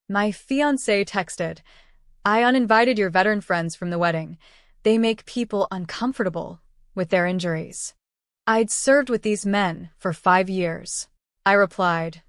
My fiancé texted, "I uninvited your veteran friends from the wedding. They make people uncomfortable with their injuries." I'd served with these men for 5 years. I replied,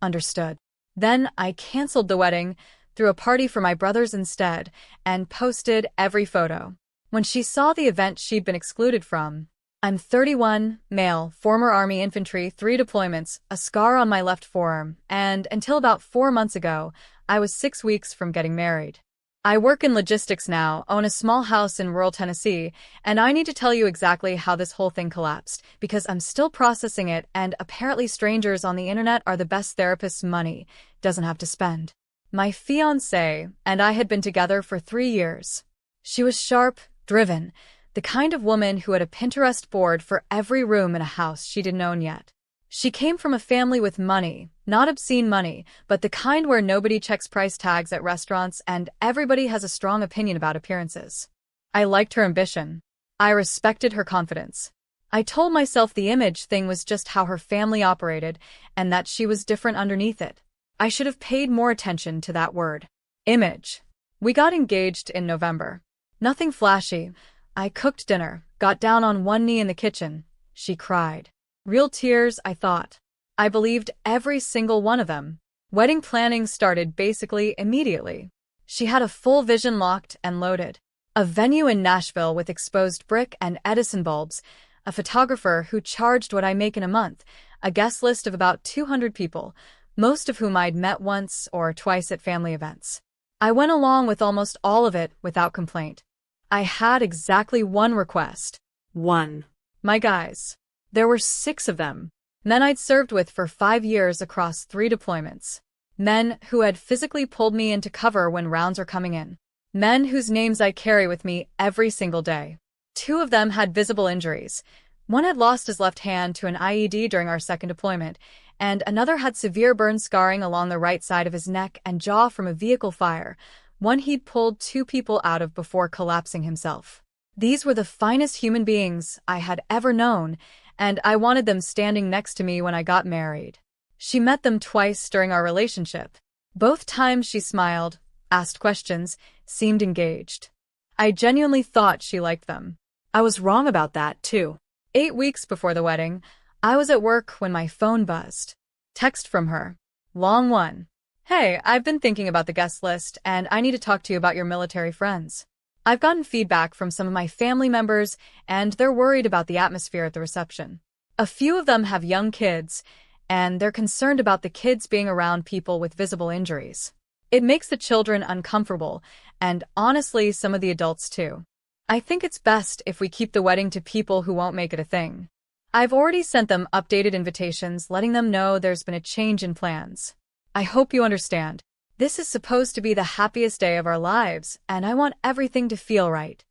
"Understood." Then I canceled the wedding, threw a party for my brothers instead, and posted every photo. When she saw the event she'd been excluded from, I'm 31, male, former Army infantry, 3 deployments, a scar on my left forearm, and until about 4 months ago, I was 6 weeks from getting married. I work in logistics now, own a small house in rural Tennessee, and I need to tell you exactly how this whole thing collapsed, because I'm still processing it, and apparently strangers on the internet are the best therapists money doesn't have to spend. My fiancée and I had been together for 3 years. She was sharp, driven, the kind of woman who had a Pinterest board for every room in a house she didn't own yet. She came from a family with money, not obscene money, but the kind where nobody checks price tags at restaurants and everybody has a strong opinion about appearances. I liked her ambition. I respected her confidence. I told myself the image thing was just how her family operated and that she was different underneath it. I should have paid more attention to that word. Image. We got engaged in November. Nothing flashy. I cooked dinner, got down on one knee in the kitchen. She cried. Real tears, I thought. I believed every single one of them. Wedding planning started basically immediately. She had a full vision locked and loaded. A venue in Nashville with exposed brick and Edison bulbs, a photographer who charged what I make in a month, a guest list of about 200 people, most of whom I'd met once or twice at family events. I went along with almost all of it without complaint. I had exactly one request. One. My guys. There were 6 of them. Men I'd served with for 5 years across 3 deployments. Men who had physically pulled me into cover when rounds are coming in. Men whose names I carry with me every single day. 2 of them had visible injuries. One had lost his left hand to an IED during our second deployment, and another had severe burn scarring along the right side of his neck and jaw from a vehicle fire, one he'd pulled 2 people out of before collapsing himself. These were the finest human beings I had ever known, and I wanted them standing next to me when I got married. She met them twice during our relationship. Both times she smiled, asked questions, seemed engaged. I genuinely thought she liked them. I was wrong about that, too. 8 weeks before the wedding, I was at work when my phone buzzed. Text from her. Long one. Hey, I've been thinking about the guest list, and I need to talk to you about your military friends. I've gotten feedback from some of my family members, and they're worried about the atmosphere at the reception. A few of them have young kids, and they're concerned about the kids being around people with visible injuries. It makes the children uncomfortable, and honestly, some of the adults too. I think it's best if we keep the wedding to people who won't make it a thing. I've already sent them updated invitations letting them know there's been a change in plans. I hope you understand. This is supposed to be the happiest day of our lives, and I want everything to feel right.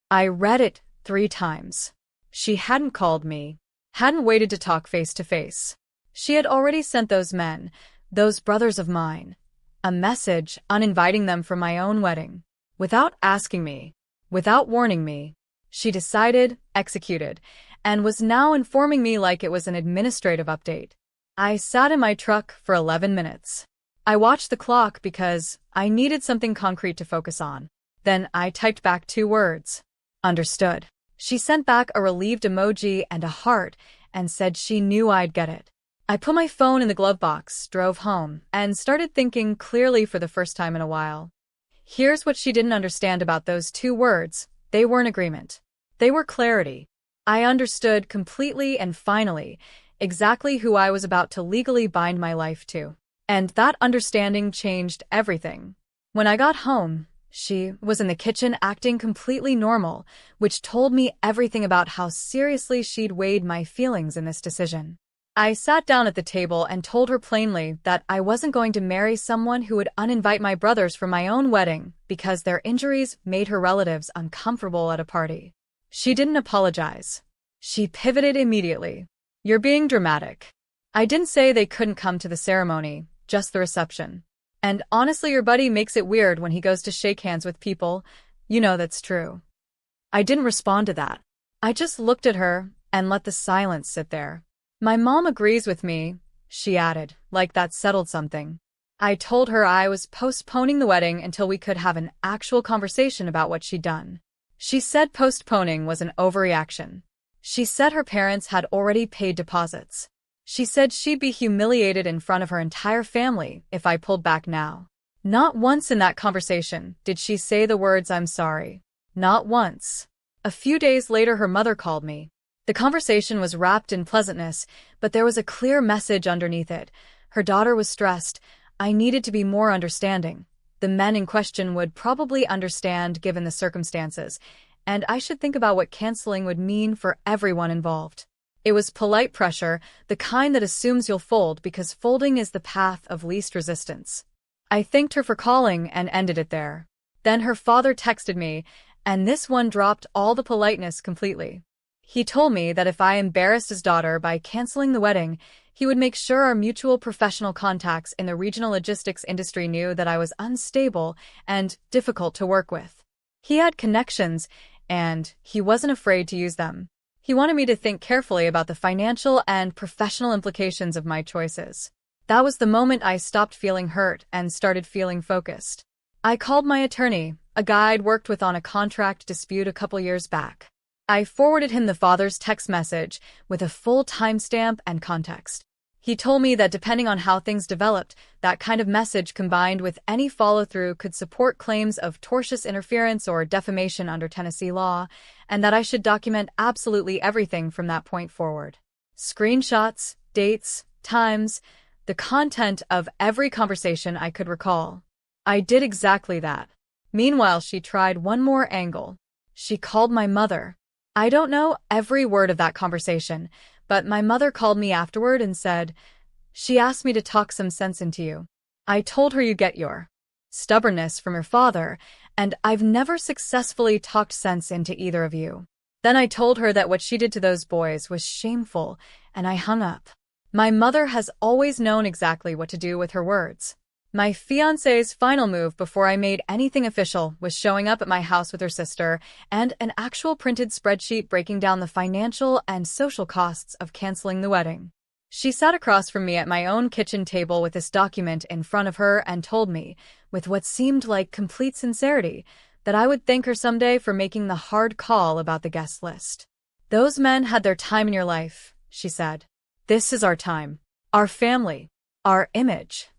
I read it 3 times. She hadn't called me, hadn't waited to talk face to face. She had already sent those men, those brothers of mine, a message uninviting them from my own wedding. Without asking me, without warning me, she decided, executed, and was now informing me like it was an administrative update. I sat in my truck for 11 minutes. I watched the clock because I needed something concrete to focus on. Then I typed back 2 words. Understood. She sent back a relieved emoji and a heart and said she knew I'd get it. I put my phone in the glove box, drove home, and started thinking clearly for the first time in a while. Here's what she didn't understand about those 2 words. They weren't agreement. They were clarity. I understood completely and finally exactly who I was about to legally bind my life to. And that understanding changed everything. When I got home, she was in the kitchen acting completely normal, which told me everything about how seriously she'd weighed my feelings in this decision. I sat down at the table and told her plainly that I wasn't going to marry someone who would uninvite my brothers from my own wedding because their injuries made her relatives uncomfortable at a party. She didn't apologize. She pivoted immediately. You're being dramatic. I didn't say they couldn't come to the ceremony, just the reception. And honestly, your buddy makes it weird when he goes to shake hands with people. You know that's true. I didn't respond to that. I just looked at her and let the silence sit there. My mom agrees with me, she added, like that settled something. I told her I was postponing the wedding until we could have an actual conversation about what she'd done. She said postponing was an overreaction. She said her parents had already paid deposits. She said she'd be humiliated in front of her entire family if I pulled back now. Not once in that conversation did she say the words "I'm sorry." Not once. A few days later, her mother called me. The conversation was wrapped in pleasantness, but there was a clear message underneath it. Her daughter was stressed. I needed to be more understanding. The men in question would probably understand given the circumstances, and I should think about what canceling would mean for everyone involved. It was polite pressure, the kind that assumes you'll fold because folding is the path of least resistance. I thanked her for calling and ended it there. Then her father texted me, and this one dropped all the politeness completely. He told me that if I embarrassed his daughter by canceling the wedding, he would make sure our mutual professional contacts in the regional logistics industry knew that I was unstable and difficult to work with. He had connections, and he wasn't afraid to use them. He wanted me to think carefully about the financial and professional implications of my choices. That was the moment I stopped feeling hurt and started feeling focused. I called my attorney, a guy I'd worked with on a contract dispute a couple years back. I forwarded him the father's text message with a full timestamp and context. He told me that depending on how things developed, that kind of message combined with any follow-through could support claims of tortious interference or defamation under Tennessee law, and that I should document absolutely everything from that point forward. Screenshots, dates, times, the content of every conversation I could recall. I did exactly that. Meanwhile, she tried one more angle. She called my mother. I don't know every word of that conversation, but my mother called me afterward and said, "She asked me to talk some sense into you. I told her you get your stubbornness from your father, and I've never successfully talked sense into either of you." Then I told her that what she did to those boys was shameful, and I hung up. My mother has always known exactly what to do with her words. My fiancé's final move before I made anything official was showing up at my house with her sister and an actual printed spreadsheet breaking down the financial and social costs of canceling the wedding. She sat across from me at my own kitchen table with this document in front of her and told me, with what seemed like complete sincerity, that I would thank her someday for making the hard call about the guest list. "Those men had their time in your life," she said. "This is our time. Our family. Our image."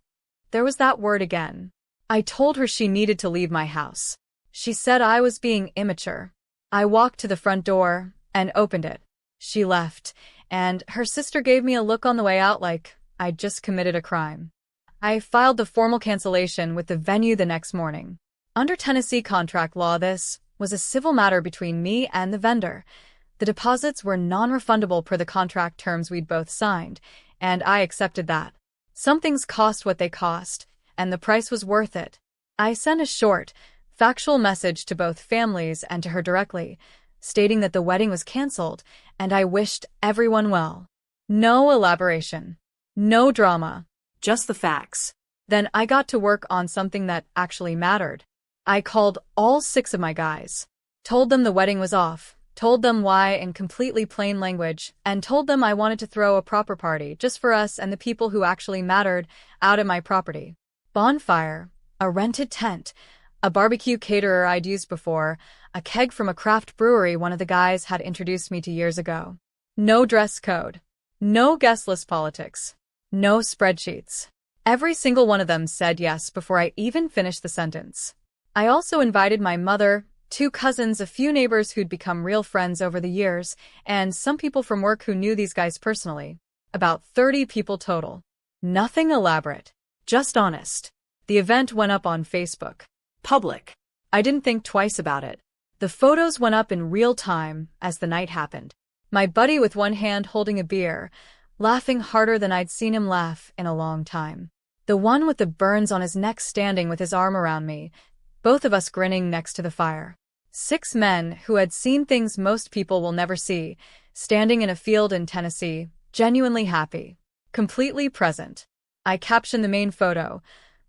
There was that word again. I told her she needed to leave my house. She said I was being immature. I walked to the front door and opened it. She left, and her sister gave me a look on the way out like I'd just committed a crime. I filed the formal cancellation with the venue the next morning. Under Tennessee contract law, this was a civil matter between me and the vendor. The deposits were non-refundable per the contract terms we'd both signed, and I accepted that. Some things cost what they cost, and the price was worth it. I sent a short, factual message to both families and to her directly, stating that the wedding was canceled, and I wished everyone well. No elaboration. No drama. Just the facts. Then I got to work on something that actually mattered. I called all 6 of my guys. Told them the wedding was off. Told them why in completely plain language, and told them I wanted to throw a proper party just for us and the people who actually mattered out at my property. Bonfire, a rented tent, a barbecue caterer I'd used before, a keg from a craft brewery one of the guys had introduced me to years ago. No dress code. No guest list politics. No spreadsheets. Every single one of them said yes before I even finished the sentence. I also invited my mother, 2 cousins, a few neighbors who'd become real friends over the years, and some people from work who knew these guys personally. About 30 people total. Nothing elaborate. Just honest. The event went up on Facebook. Public. I didn't think twice about it. The photos went up in real time as the night happened. My buddy with one hand holding a beer, laughing harder than I'd seen him laugh in a long time. The one with the burns on his neck standing with his arm around me, both of us grinning next to the fire. 6 men who had seen things most people will never see, standing in a field in Tennessee, genuinely happy, completely present. I captioned the main photo,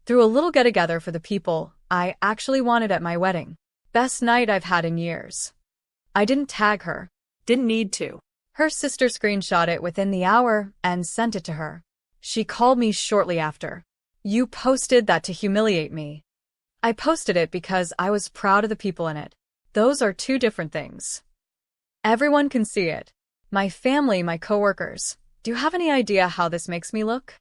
threw a little get-together for the people I actually wanted at my wedding. Best night I've had in years. I didn't tag her. Didn't need to. Her sister screenshot it within the hour and sent it to her. She called me shortly after. You posted that to humiliate me. I posted it because I was proud of the people in it. Those are two different things. Everyone can see it. My family, my coworkers. Do you have any idea how this makes me look?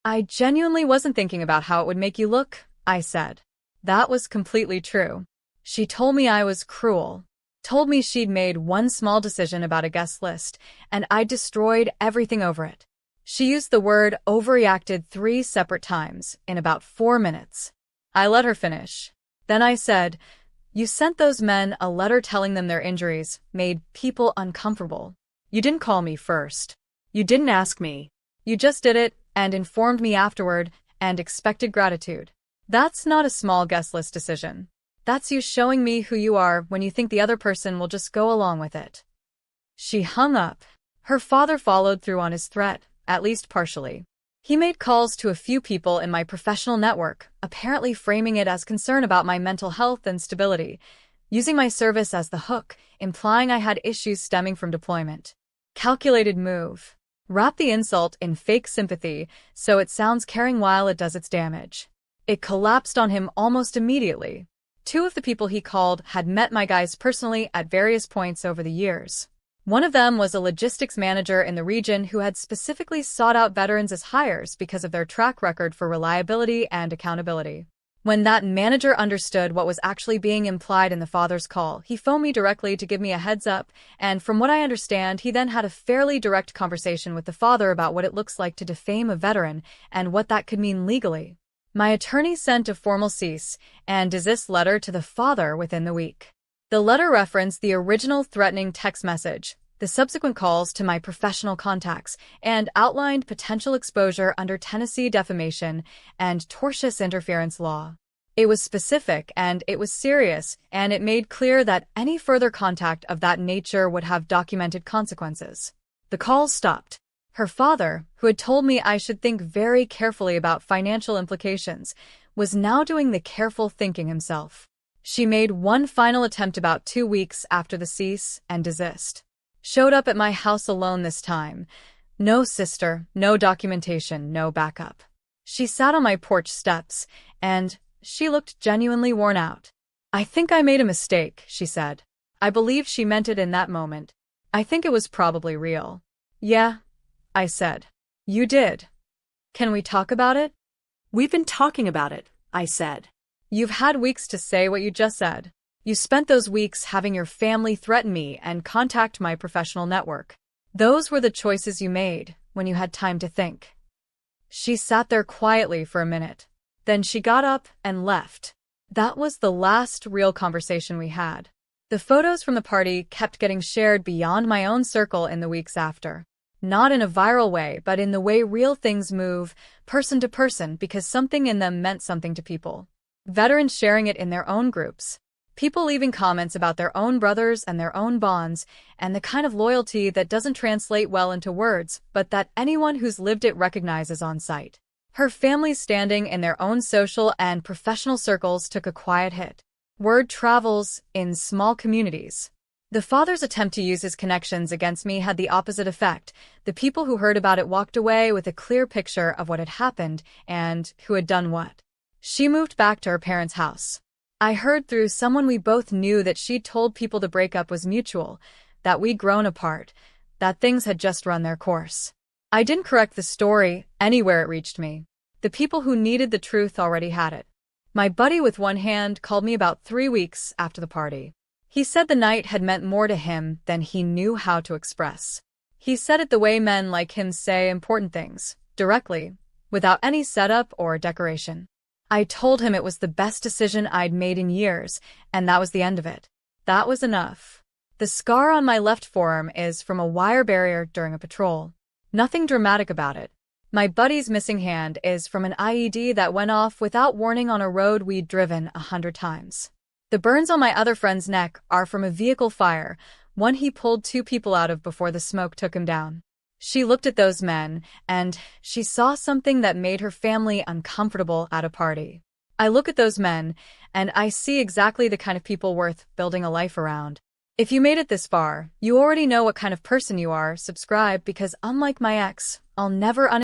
I genuinely wasn't thinking about how it would make you look, I said. That was completely true. She told me I was cruel. Told me she'd made one small decision about a guest list, and I destroyed everything over it. She used the word overreacted 3 separate times in about 4 minutes. I let her finish. Then I said, you sent those men a letter telling them their injuries made people uncomfortable. You didn't call me first. You didn't ask me. You just did it and informed me afterward and expected gratitude. That's not a small guest list decision. That's you showing me who you are when you think the other person will just go along with it. She hung up. Her father followed through on his threat, at least partially. He made calls to a few people in my professional network, apparently framing it as concern about my mental health and stability, using my service as the hook, implying I had issues stemming from deployment. Calculated move. Wrap the insult in fake sympathy so it sounds caring while it does its damage. It collapsed on him almost immediately. 2 of the people he called had met my guys personally at various points over the years. One of them was a logistics manager in the region who had specifically sought out veterans as hires because of their track record for reliability and accountability. When that manager understood what was actually being implied in the father's call, he phoned me directly to give me a heads up, and from what I understand, he then had a fairly direct conversation with the father about what it looks like to defame a veteran and what that could mean legally. My attorney sent a formal cease and desist letter to the father within the week. The letter referenced the original threatening text message, the subsequent calls to my professional contacts, and outlined potential exposure under Tennessee defamation and tortious interference law. It was specific and it was serious, and it made clear that any further contact of that nature would have documented consequences. The call stopped. Her father, who had told me I should think very carefully about financial implications, was now doing the careful thinking himself. She made one final attempt about 2 weeks after the cease and desist. Showed up at my house alone this time. No sister, no documentation, no backup. She sat on my porch steps, and she looked genuinely worn out. I think I made a mistake, she said. I believe she meant it in that moment. I think it was probably real. Yeah, I said. You did. Can we talk about it? We've been talking about it, I said. You've had weeks to say what you just said. You spent those weeks having your family threaten me and contact my professional network. Those were the choices you made when you had time to think. She sat there quietly for a minute. Then she got up and left. That was the last real conversation we had. The photos from the party kept getting shared beyond my own circle in the weeks after. Not in a viral way, but in the way real things move, person to person, because something in them meant something to people. Veterans sharing it in their own groups. People leaving comments about their own brothers and their own bonds, and the kind of loyalty that doesn't translate well into words, but that anyone who's lived it recognizes on sight. Her family's standing in their own social and professional circles took a quiet hit. Word travels in small communities. The father's attempt to use his connections against me had the opposite effect. The people who heard about it walked away with a clear picture of what had happened and who had done what. She moved back to her parents' house. I heard through someone we both knew that she'd told people the breakup was mutual, that we'd grown apart, that things had just run their course. I didn't correct the story anywhere it reached me. The people who needed the truth already had it. My buddy with one hand called me about 3 weeks after the party. He said the night had meant more to him than he knew how to express. He said it the way men like him say important things, directly, without any setup or decoration. I told him it was the best decision I'd made in years, and that was the end of it. That was enough. The scar on my left forearm is from a wire barrier during a patrol. Nothing dramatic about it. My buddy's missing hand is from an IED that went off without warning on a road we'd driven 100 times. The burns on my other friend's neck are from a vehicle fire, one he pulled 2 people out of before the smoke took him down. She looked at those men, and she saw something that made her family uncomfortable at a party. I look at those men, and I see exactly the kind of people worth building a life around. If you made it this far, you already know what kind of person you are. Subscribe, because unlike my ex, I'll never